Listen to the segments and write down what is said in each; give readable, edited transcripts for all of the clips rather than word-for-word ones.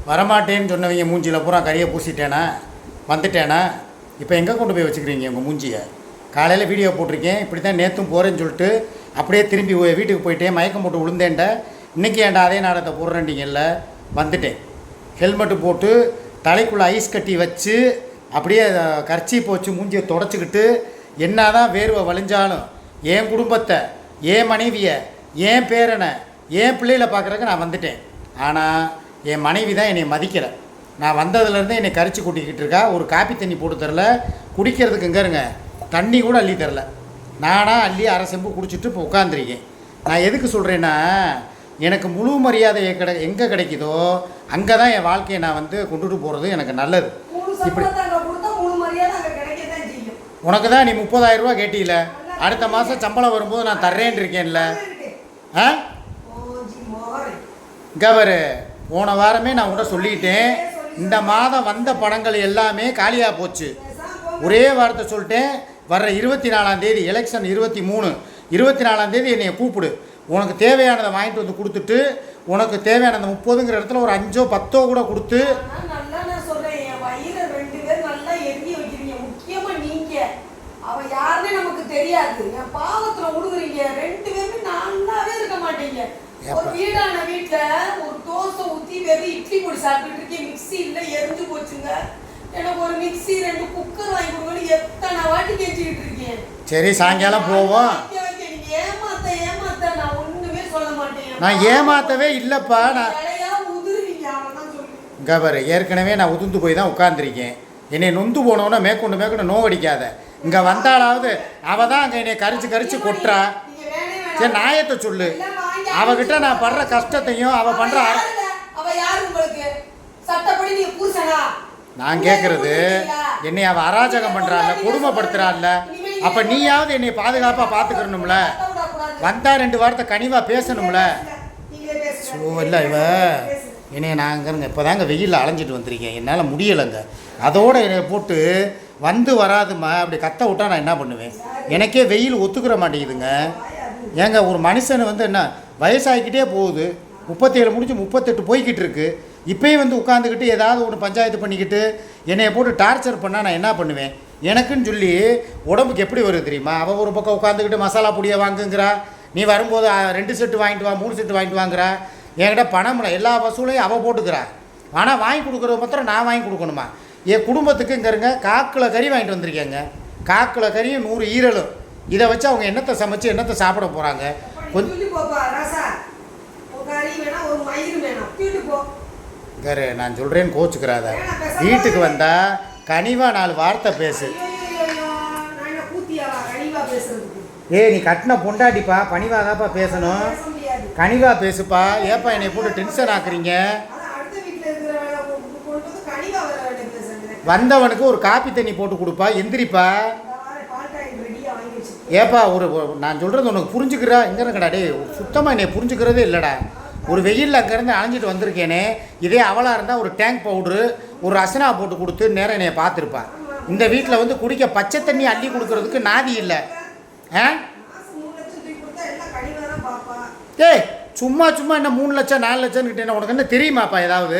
வரமாட்டேன்னு சொன்னவங்க மூஞ்சியில் பூரா கறியை பூசிட்டேனா வந்துட்டேனா? இப்போ எங்கே கொண்டு போய் வச்சுக்கிறீங்க உங்கள் மூஞ்சியை? காலையில் வீடியோ போட்டிருக்கேன், இப்படி தான் நேற்றும் போகிறேன்னு சொல்லிட்டு அப்படியே திரும்பி வீட்டுக்கு போயிட்டேன், மயக்கம் போட்டு விழுந்தேன்ட. இன்றைக்கி ஏன்டா அதே நாடகத்தை போடுறேன்டிங்கல்ல. வந்துட்டேன், ஹெல்மெட்டு போட்டு தலைக்குள்ளே ஐஸ் கட்டி வச்சு அப்படியே கர்ச்சீப் வச்சு மூஞ்சியை தொடச்சிக்கிட்டு என்ன தான் வேர்வை வலிஞ்சாலும் என் குடும்பத்தை, என் மனைவியை, என் பேரனை, என் பிள்ளைகளை பார்க்குறதுக்கு நான் வந்துட்டேன். ஆனால் என் மனைவி தான் என்னை மதிக்கலை. நான் வந்ததுலேருந்து என்னை கரிச்சு கூட்டிக்கிட்டு இருக்கா. ஒரு காப்பி தண்ணி போட்டு தரல, குடிக்கிறதுக்கு இங்கேருங்க தண்ணி கூட அள்ளி தரல. நானாக அள்ளி அரை செம்பு குடிச்சிட்டு இப்போ உட்காந்துருக்கேன். நான் எதுக்கு சொல்கிறேன்னா, எனக்கு முழு மரியாதை எங்கே கிடைக்குதோ அங்கே தான் என் வாழ்க்கையை நான் வந்து கொண்டுட்டு போகிறது எனக்கு நல்லது. இப்படி உனக்கு தான் நீ 30,000 ரூபா கேட்டீல, அடுத்த மாதம் சம்பளம் வரும்போது நான் தர்றேன் இருக்கேன்ல. ஆ கவரு போன வாரமே நான் கூட சொல்லிக்கிட்டேன், இந்த மாதம் வந்த பணங்கள் எல்லாமே காலியாக போச்சு. ஒரே வார்த்தை சொல்லிட்டேன், வர்ற 24ஆம் தேதி எலெக்ஷன் 23, 24ஆம் தேதி என்னை கூப்பிடு, உனக்கு தேவையானதை வாங்கிட்டு வந்து கொடுத்துட்டு, உனக்கு தேவையானதை 30ங்கிற இடத்துல ஒரு 5 10 கூட கொடுத்து. நமக்கு தெரியாது, என் பாவத்துல விடுறீங்க 2 பேருமே நல்லாவே இருக்க மாட்டீங்க. ஒரு வீடான வீட்டுல ஒரு தோசை ஊத்தி வெறும் இட்லி பொடி சாப்பிட்டு இருக்கேன், மிக்ஸி இல்ல எரிஞ்சு போச்சுங்க. எனக்கு ஒரு மிக்ஸி 2 குக்கர் வாங்கி கொடுங்கன்னு எத்தனை வாட்டி கேட்டுக்கிட்டு இருக்கேன். சரி சாயங்காலம் போவோம். ஏமாத்த நான் ஒண்ணுமே சொல்ல மாட்டேன். நான் ஏமாத்தவே இல்லப்பா. நான் உதிருவீங்க அவதான் சொல்லி கவரு ஏற்கனவே நான் உதிர்ந்து போய் தான் உட்கார்ந்துருக்கேன். என்னை நொந்து போனோன்னா மேற்கொண்டு நோவடிக்காத. இங்கே வந்தாலாவது அவள் தான் அங்கே என்னை கரிச்சு கொட்டுறா. சரி நாயத்தை சொல்லு, அவகிட்ட நான் படுற கஷ்டத்தையும் அவள் பண்ணுற. நான் கேட்குறது, என்னை அவள் அராஜகம் பண்ணுறாள்ல, கொடுமைப்படுத்துறாள்ல, அப்போ நீயாவது என்னை பாதுகாப்பாக பார்த்துக்கணும்ல. வந்தால் 2 வாரத்தை கனிவாக பேசணும்ல. ஸோ இல்லை இவ என்னைய நாங்கள் இப்போ தாங்க வெயிலில் அலைஞ்சிட்டு வந்திருக்கேன், என்னால் முடியலைங்க. அதோடு என்னை போட்டு வந்து வராதுமா அப்படி கத்த விட்டா நான் என்ன பண்ணுவேன்? எனக்கே வெயில் ஒத்துக்கிற மாட்டேங்குதுங்க. ஏங்க ஒரு மனுஷன் வந்து என்ன வயசாகிக்கிட்டே போகுது, 37 முடிஞ்சு 38 போய்கிட்டு இருக்கு. இப்போயும் வந்து உட்காந்துக்கிட்டு ஏதாவது ஒன்று பஞ்சாயத்து பண்ணிக்கிட்டு என்னைய போட்டு டார்ச்சர் பண்ணால் நான் என்ன பண்ணுவேன்? எனக்குன்னு சொல்லி உடம்புக்கு எப்படி வருது தெரியுமா? அவள் ஒரு பக்கம் உட்காந்துக்கிட்டு மசாலா பொடியை வாங்குங்கிறா, நீ வரும்போது 2 செட்டு வாங்கிட்டு வா, 3 செட்டு வாங்கிட்டு வாங்குறா. என்கிட்ட பணம் இல்லை, எல்லா வசூலையும் அவள் போட்டுக்கிறா. ஆனால் வாங்கி கொடுக்குறது மாத்திரம் நான் வாங்கி கொடுக்கணுமா? என் குடும்பத்துக்கு இங்கே இருங்க 1 கிலோ கறி வாங்கிட்டு வந்திருக்கேங்க. 1 கிலோ கறியும் 100 ஈரலும். இதை வச்சு அவங்க என்னத்தை சமைச்சு என்னத்தை சாப்பிட போகிறாங்க? கரு நான் சொல்கிறேன்னு கோச்சுக்கிறாத. வீட்டுக்கு வந்தால் கனிவாக 4 வார்த்தை பேசு. நீ கட்டின பொண்டாட்டிப்பா, பணிவாதாப்பா பேசணும், கனிவாக பேசுப்பா. ஏப்பா என்னை போட்டு டென்ஷன் ஆக்குறீங்க? வந்தவனுக்கு ஒரு காப்பி தண்ணி போட்டு கொடுப்பா, எந்திரிப்பா. ஏப்பா நான் சொல்கிறது உனக்கு புரிஞ்சுக்கிறா? எங்கே இருக்கடா டே, சுத்தமாக என்னை புரிஞ்சுக்கிறதே இல்லைடா. ஒரு வெயிலில் அங்கேருந்து அலைஞ்சிட்டு வந்திருக்கேனே, இதே அவளாக இருந்தால் ஒரு டேங்க் பவுட்ரு ஒரு ரசனா போட்டு கொடுத்து நேரம் என்னைய பார்த்துருப்பா. இந்த வீட்டில் வந்து குடிக்க பச்சை தண்ணி அள்ளி கொடுக்கறதுக்கு நாதி இல்லை. சும்மா என்ன 3 லட்சம் 4 லட்சம்னு கிட்டே உனக்கு என்ன தெரியுமாப்பா? ஏதாவது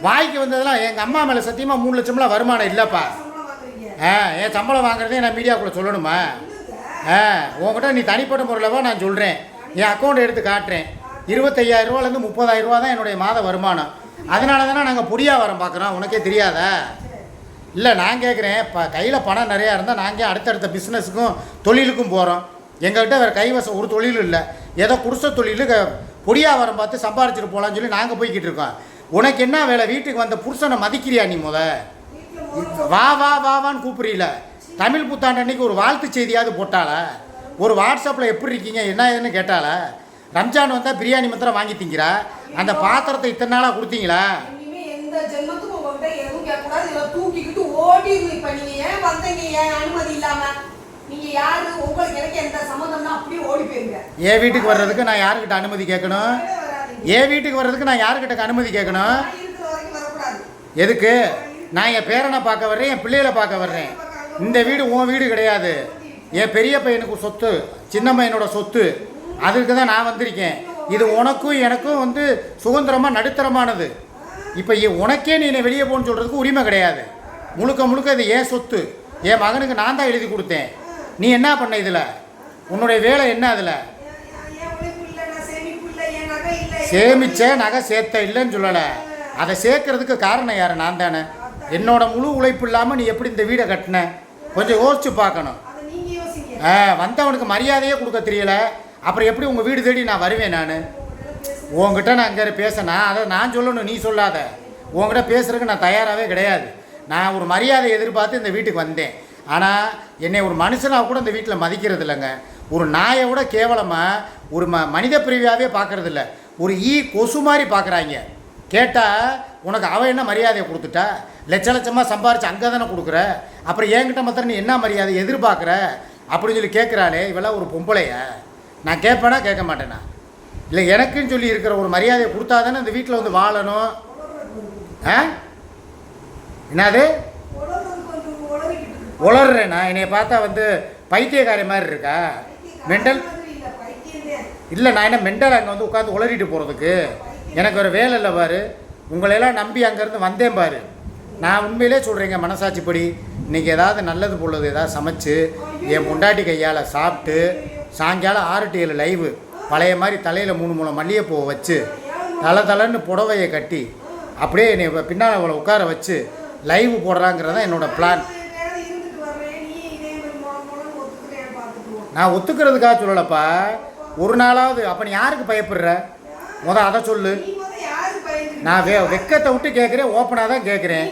வாய்க்கு வந்ததெல்லாம் எங்கள் அம்மா மேலே சத்தியமாக 3 லட்சம்லாம் வருமானம் இல்லைப்பா. என் சம்பளம் வாங்குறதே நான் மீடியாவுக்குள்ளே சொல்லணுமா? உங்கள்கிட்ட நீ தனிப்பட்ட முறையிலவா நான் சொல்கிறேன். என் அக்கௌண்ட் எடுத்து காட்டுறேன். 25,000 ரூபாலேருந்து 30,000 ரூபா தான் என்னுடைய மாத வருமானம். அதனால தானே நாங்கள் பொடியாவரம் பார்க்குறோம். உனக்கே தெரியாதா? இல்லை நான் கேட்குறேன், இப்போ கையில் பணம் நிறையா இருந்தால் நாங்கள் அடுத்தடுத்த பிஸ்னஸுக்கும் தொழிலுக்கும் போகிறோம். எங்கள்கிட்ட வேறு கைவசம் ஒரு தொழிலும் இல்லை. ஏதோ குடிசை தொழில் பொடியாவரம் பார்த்து சம்பாரிச்சிட்டு போகலான்னு சொல்லி நாங்கள் போய்கிட்டு இருக்கோம். உனக்கு என்ன வேலை? வீட்டுக்கு வந்த புருஷனை மதிக்கிறியா நீ? வான்னு கூப்பிடுறீல. தமிழ் புத்தாண்டு அன்னைக்கு ஒரு வாழ்த்து செய்தியாவது போட்டால, ஒரு வாட்ஸ்அப்பில் எப்படி இருக்கீங்க என்ன ஏதுன்னு கேட்டால, ரம்ஜான் வந்தால் பிரியாணி மாத்திரம் வாங்கி திங்கிறா. அந்த பாத்திரத்தை இத்தனை நாளாக கொடுத்தீங்களா? என் வீட்டுக்கு வர்றதுக்கு நான் யாருக்கிட்ட அனுமதி கேட்கணும்? அனுமதி கேட்கணும்? எதுக்கு? நான் என் பேரனை பார்க்க வர்றேன், என் பிள்ளைகளை பார்க்க வர்றேன். இந்த வீடு உன் வீடு கிடையாது. என் பெரிய பையனுக்கு சொத்து, சின்ன பையனோட சொத்து. அதுக்கு தான் நான் வந்திருக்கேன். இது உனக்கும் எனக்கும் வந்து சுதந்திரமாக நடுத்தரமானது. இப்போ உனக்கே நீ என்னை வெளியே போகணும்னு சொல்கிறதுக்கு உரிமை கிடையாது. முழுக்க முழுக்க இது ஏன் சொத்து, என் மகனுக்கு நான் தான் எழுதி கொடுத்தேன். நீ என்ன பண்ண இதில்? உன்னுடைய வேலை என்ன அதில்? சேமிச்ச நகை சேர்த்த இல்லைன்னு சொல்லலை. அதை சேர்க்கறதுக்கு காரணம் யார்? நான் தானே. என்னோட முழு உழைப்பு இல்லாமல் நீ எப்படி இந்த வீடை கட்டின? கொஞ்சம் யோசிச்சு பார்க்கணும். வந்தவனுக்கு மரியாதையே கொடுக்க தெரியல, அப்புறம் எப்படி உங்கள் வீடு தேடி நான் வருவேன்? நான் உங்ககிட்ட நான் அங்கே பேசினா அதை நான் சொல்லணும், நீ சொல்லாத. உங்ககிட்ட பேசுறதுக்கு நான் தயாராகவே கிடையாது. நான் ஒரு மரியாதை எதிர்பார்த்து இந்த வீட்டுக்கு வந்தேன். ஆனால் என்னை ஒரு மனுஷனாக கூட இந்த வீட்டில் மதிக்கிறது இல்லைங்க. ஒரு நாயை விட கேவலமாக ஒரு மனித பிரிவாகவே பார்க்கறது இல்லை. ஒரு கொசு மாதிரி பார்க்குறாங்க. கேட்டால் உனக்கு அவன் என்ன மரியாதையை கொடுத்துட்டா? லட்ச லட்சமாக சம்பாரிச்சு அங்கே தானே கொடுக்குற, அப்புறம் என்கிட்ட மாத்திரம் நீ என்ன மரியாதை எதிர்பார்க்குற அப்படின்னு சொல்லி கேட்குறாளே, இவெல்லாம் ஒரு பொம்பளைய? நான் கேட்பேனா கேட்க மாட்டேனா? இல்லை எனக்குன்னு சொல்லி இருக்கிற ஒரு மரியாதையை கொடுத்தா தானே இந்த வீட்டில் வந்து வாழணும். என்னது உளர்றேண்ணா? என்னைய பார்த்தா வந்து பைத்தியக்காரி மாதிரி இருக்கா? மெண்டல் இல்லை, நான் என்ன மெண்டல் அங்கே வந்து உட்காந்து உளறிட்டு போகிறதுக்கு? எனக்கு ஒரு வேலை இல்லை பாரு. உங்களையெல்லாம் நம்பி அங்கேருந்து வந்தேன் பாரு. நான் உண்மையிலே சொல்கிறேங்க, மனசாட்சிப்படி இன்றைக்கி ஏதாவது நல்லது பொழுது ஏதாவது சமைச்சு என் பொண்டாட்டி கையால் சாப்பிட்டு சாயங்காலம் 6 to 7 லைவு பழைய மாதிரி தலையில் 3 முழம் மல்லிகைப்பூவை வச்சு தலைன்னு புடவையை கட்டி அப்படியே என்னை பின்னால் அவளை உட்கார வச்சு லைவு போடுறாங்கிறதான் என்னோடய பிளான். நான் ஒத்துக்கிறதுக்காக சொல்லலப்பா. ஒரு நாளாவது அப்போ நீ யாருக்கு பயப்படுற? அதை சொல்லு. நான் வெக்கத்தை விட்டு கேட்குறேன், ஓப்பனாக தான் கேட்குறேன்.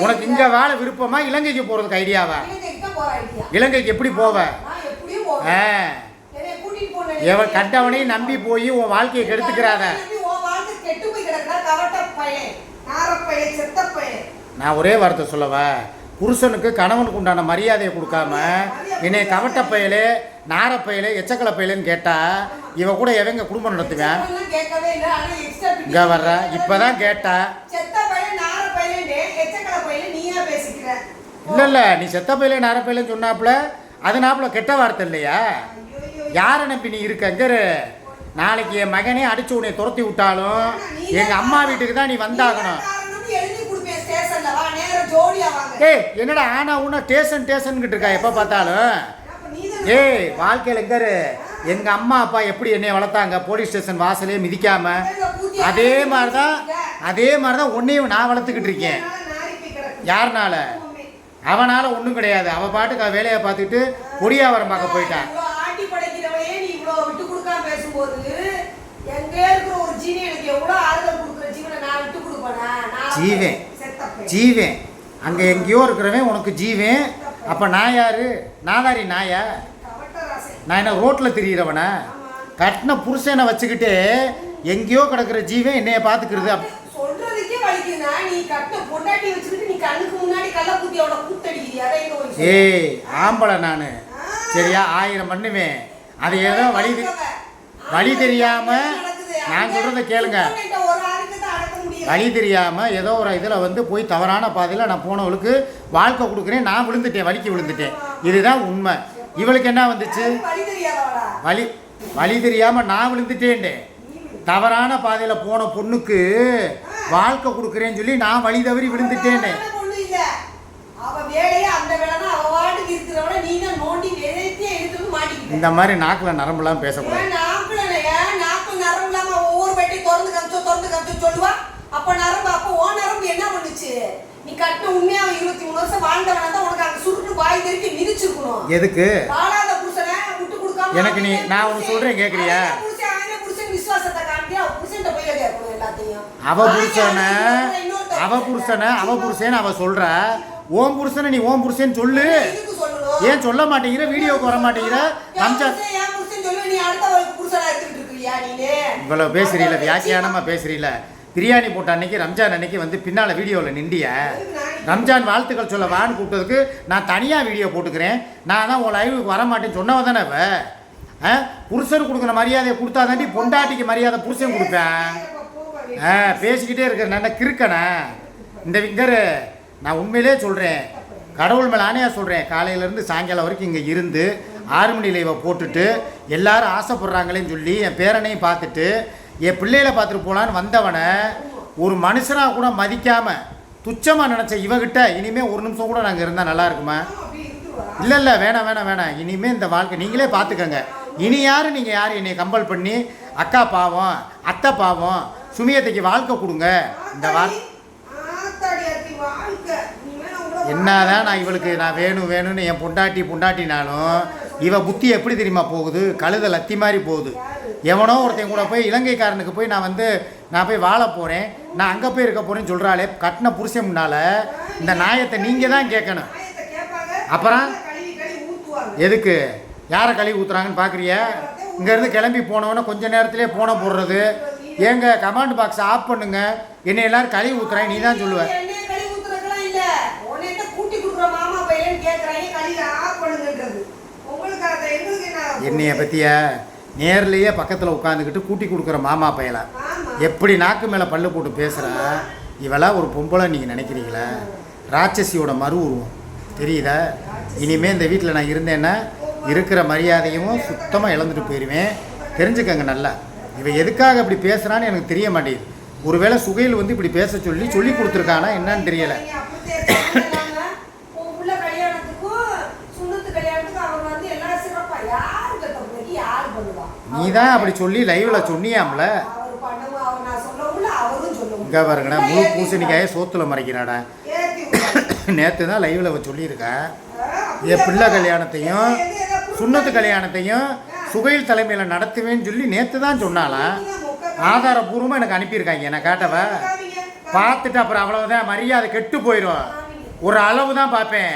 உனக்கு இங்கே வேலை விருப்பமா, இலங்கைக்கு போகிறதுக்கு ஐடியாவா? இலங்கைக்கு எப்படி போவ? எவன் கண்டவனையும் நம்பி போய் உன் வாழ்க்கையை கெடுத்துக்கிறாத. நான் ஒரே வார்த்தை சொல்லவா? புருஷனுக்கு கணவனுக்கு உண்டான மரியாதையை கொடுக்காம என்னை கவட்ட பயலே, நாரப்பயலே, எச்சக்கலை பயலேன்னு கேட்டா இவ கூட எவங்க குடும்பம் நடத்துவேன்? இங்க வர்ற இப்பதான் கேட்டா. இல்ல நீ செத்த பயில நாரப்பயிலன்னு சொன்னாப்புல, அதனாப்புல கெட்ட வார்த்தை இல்லையா? யாரை நம்பி நீ இருக்க? நாளைக்கு என் மகனே அடிச்சு உன்னை துரத்தி விட்டாலும் எங்க அம்மா வீட்டுக்கு தான் நீ வந்தாகணும். ஏய் என்னடா ஆனா உன்னா டேஷன் டேஷன்கிட்டு இருக்கா எப்ப பார்த்தாலும்? ஏய் வாழ்க்கையில் எங்க அம்மா அப்பா எப்படி என்னை வளர்த்தாங்க, போலீஸ் ஸ்டேஷன் வாசலே மிதிக்காம, அதே மாதிரிதான் உன்னையும் நான் வளர்த்துக்கிட்டு இருக்கேன். யாருனால? அவனால ஒன்றும் கிடையாது. அவ பாட்டுக்கு வேலையை பார்த்துக்கிட்டு பொடியாவரம் பார்க்க போயிட்டான். ஜீவன் அங்கே எங்கேயோ இருக்கிறவன் உனக்கு ஜீவன். அப்போ நான் யாரு? நாதாரி நாயா? நான் என்ன ரோட்டில் திரியிறவனா? கட்டின புருஷனை வச்சுக்கிட்டு எங்கேயோ கிடக்கிற ஜீவன் என்னைய பார்த்துக்கிறது. ஏய் ஆம்பளை நான் சரியா? 1000 பண்ணுவேன். அது ஏதோ வழி தெரியாம நான் சொல்றத கேளுங்க. வழி தெரியாமல் ஏதோ ஒரு இதில் வந்து போய் தவறான பாதையில் நான் போனவளுக்கு வாழ்க்கை கொடுக்குறேன். நான் விழுந்துட்டேன், வலிக்கு விழுந்துட்டேன். இதுதான் உண்மை. இவளுக்கு என்ன வந்துச்சு? வழி தெரியாமல் நான் விழுந்துட்டேன்டே. தவறான பாதையில் போன பொண்ணுக்கு வாழ்க்கை கொடுக்குறேன்னு சொல்லி நான் வழி தவறி விழுந்துட்டேன்னு. இந்த மாதிரி நாக்கில் நரம்புலாம் பேசக்கூடாது. அப்ப நரம்பு அப்ப ஓ நரம்பு என்ன பண்ணுச்சு? நீ கட்ட உண்மையா 23 வருஷம் வாழ்ந்தவனா தான் உனக்கு அங்க சுருட்டு வாய் தெரிக்கி மிதிச்சிருக்கணும். எதுக்கு? வாழாத புருஷனை விட்டு கொடுக்காம எனக்கு நீ நான் உனக்கு சொல்றேன் கேக்குறியா? புருஷன் விசுவாசத்தை காட்டியா? புருஷன்ட்ட போய் கேட்கணும் எல்லாத்தையும். அவ புருஷன் அவ சொல்றா. ஓம் புருஷனை நீ ஓம் புருஷன் சொல்லு. ஏன் சொல்ல மாட்டேங்கிற? வீடியோக்கு வர மாட்டேங்கிற? இவ்வளவு பேசுறீல, வியாக்கியானமா பேசுறீல. பிரியாணி போட்ட அன்னைக்கு ரம்ஜான் அன்னைக்கு வந்து பின்னால் வீடியோவில் நிண்டிய ரம்ஜான் வாழ்த்துக்கள் சொல்ல வான்னு கூப்பிட்டதுக்கு நான் தனியாக வீடியோ போட்டுக்கிறேன். நான் தான் உன் லைவுக்கு வரமாட்டேன்னு சொன்னவ தானே. புருஷனுக்கு கொடுக்குற மரியாதையை கொடுத்தா தாண்டி பொண்டாட்டிக்கு மரியாதை புருஷன் கொடுப்பேன். பேசிக்கிட்டே இருக்கிற நான் கிறுக்கணே இந்த விங்கர். நான் உண்மையிலே சொல்கிறேன், கடவுள் மேலே ஆணையாக சொல்கிறேன். காலையிலேருந்து சாயங்காலம் வரைக்கும் இங்கே இருந்து 6 மணி லைவை போட்டுட்டு எல்லாரும் ஆசைப்படுறாங்களேன்னு சொல்லி என் பேரனையும் பார்த்துட்டு என் பிள்ளைகளை பார்த்துட்டு போகலான்னு வந்தவனை ஒரு மனுஷனாக கூட மதிக்காமல் துச்சமாக நினச்ச இவகிட்ட இனிமேல் ஒரு நிமிஷம் கூட நாங்கள் இருந்தால் நல்லா இருக்குமா? இல்லை இல்லை, வேணாம் வேணாம் வேணாம். இனிமேல் இந்த வாழ்க்கை நீங்களே பார்த்துக்கங்க. இனி யார் நீங்கள் யார் என்னை கம்பல் பண்ணி அக்கா பாவம் அத்தை பாவம் சுமியத்தைக்கு வாழ்க்கை கொடுங்க இந்த என்னதான் நான் இவளுக்கு நான் வேணும் வேணும்னு என் பொண்டாட்டினாலும் இவ புத்தி எப்படி தெரியுமா போகுது? கழுத லத்தி மாதிரி போகுது. எவனோ ஒருத்தன் கூட போய் இலங்கைக்காரனுக்கு போய் நான் போய் வாழ போகிறேன், நான் அங்கே போய் இருக்க போகிறேன்னு சொல்கிறாளே, கட்டின புருஷன் முன்னால் இந்த நியாயத்தை நீங்கள் தான் கேட்கணும். அப்புறம் எதுக்கு யாரை கழுவி ஊற்றுறாங்கன்னு பார்க்குறிய? இங்கேருந்து கிளம்பி போனவொன்னே கொஞ்ச நேரத்திலே போன போடுறது. ஏங்க கமாண்ட் பாக்ஸை ஆஃப் பண்ணுங்க, என்னை எல்லாரும் கழுவி ஊற்றுறாங்க நீ தான் சொல்லுவேன். என்னைய பற்றிய நேர்லேயே பக்கத்தில் உட்காந்துக்கிட்டு கூட்டி கொடுக்குற மாமா பையலை எப்படி நாக்கு மேலே பல்லு போட்டு பேசுகிற இவெல்லாம் ஒரு பொம்பளை நீங்கள் நினைக்கிறீங்களா? ராட்சசியோட மறு உருவம் தெரியுதா? இனிமேல் இந்த வீட்டில் நான் இருந்தேன்னா இருக்கிற மரியாதையும் சுத்தமாக இழந்துட்டு போயிடுவேன். தெரிஞ்சுக்கங்க நல்லா. இவன் எதுக்காக இப்படி பேசுகிறான்னு எனக்கு தெரிய மாட்டேங்குது. ஒருவேளை சுகையில் வந்து இப்படி பேச சொல்லி கொடுத்துருக்கானா என்னன்னு தெரியலை. நீ தான் அப்படி சொல்லி லைவ்ல சொன்னியாம்ல. இங்கே பாருங்கடா, முழு பூசணிக்காயே சோத்துல மறைக்கிறாடா. நேற்று தான் லைவ்ல சொல்லியிருக்கேன். என் பிள்ளை கல்யாணத்தையும் சுண்ணத்து கல்யாணத்தையும் சுகையில் தலைமையில் நடத்துவேன்னு சொல்லி நேற்று தான் சொன்னாலாம். ஆதாரபூர்வமாக எனக்கு அனுப்பியிருக்காங்க. நான் கேட்டவ பார்த்துட்டு அப்புறம் அவ்வளவுதான், மரியாதை கெட்டு போயிடும். ஒரு அளவு தான் பார்ப்பேன்.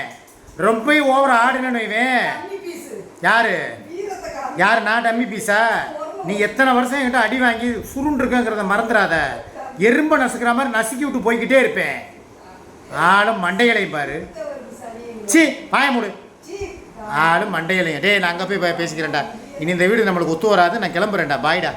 ரொம்ப ஓவர ஆடுனு இவன். யாரு நான் டம்மி பீஸா? நீ எத்தனை வருஷம் என்கிட்ட அடி வாங்கி சுருண்டுருக்கங்கிறத மறந்துடாத. எறும்பை நசுக்கிற மாதிரி நசுக்கி விட்டு போய்கிட்டே இருப்பேன். ஆளும் மண்டைகளையும் பாரு. சி பாய மூடு. ஆளும் மண்டைகளையும். டே நான் அங்கே போய் பேசிக்கிறேன்டா. இனி இந்த வீடு நம்மளுக்கு ஒத்து வராது. நான் கிளம்புறேன்டா. பாய்டா.